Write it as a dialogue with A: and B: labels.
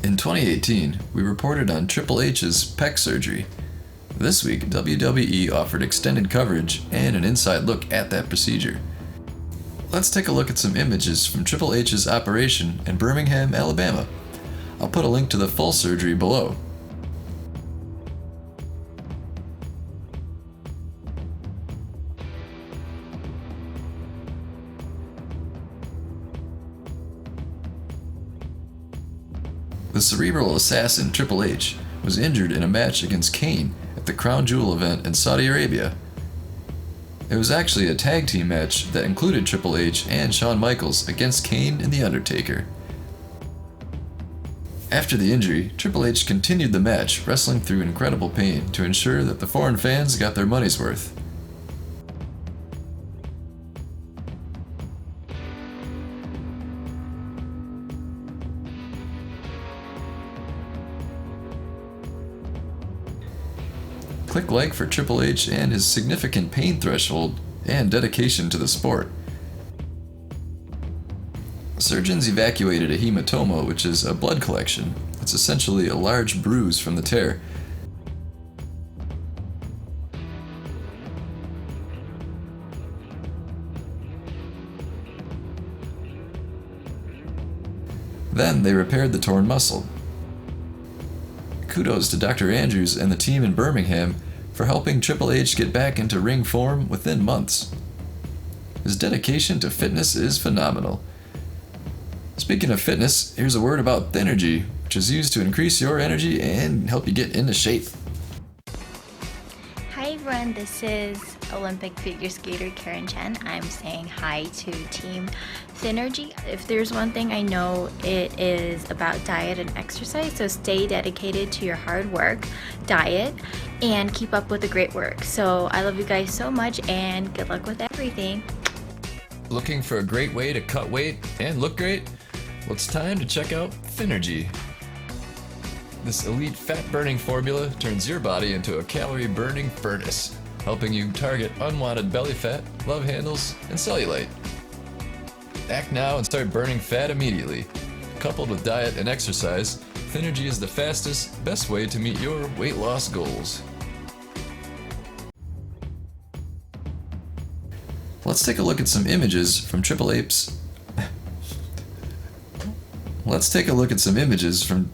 A: In 2018, we reported on Triple H's pec surgery. This week, WWE offered extended coverage and an inside look at that procedure. Let's take a look at some images from Triple H's operation in Birmingham, Alabama. I'll put a link to the full surgery below. The cerebral assassin Triple H was injured in a match against Kane at the Crown Jewel event in Saudi Arabia. It was actually a tag team match that included Triple H and Shawn Michaels against Kane and The Undertaker. After the injury, Triple H continued the match, wrestling through incredible pain to ensure that the foreign fans got their money's worth. Click like for Triple H and his significant pain threshold and dedication to the sport. Surgeons evacuated a hematoma, which is a blood collection. It's essentially a large bruise from the tear. Then they repaired the torn muscle. Kudos to Dr. Andrews and the team in Birmingham for helping Triple H get back into ring form within months. His dedication to fitness is phenomenal. Speaking of fitness, here's a word about Thinnergy, which is used to increase your energy and help you get into shape.
B: Hi everyone, this is Olympic figure skater Karen Chen. I'm saying hi to Team Thinnergy. If there's one thing I know, it is about diet and exercise, so stay dedicated to your hard work, diet, and keep up with the great work. So I love you guys so much and good luck with everything.
A: Looking for a great way to cut weight and look great? Well, it's time to check out Thinnergy. This elite fat-burning formula turns your body into a calorie-burning furnace, helping you target unwanted belly fat, love handles, and cellulite. Act now and start burning fat immediately. Coupled with diet and exercise, Thinnergy is the fastest, best way to meet your weight loss goals. Let's take a look at some images from Triple H's. Let's take a look at some images from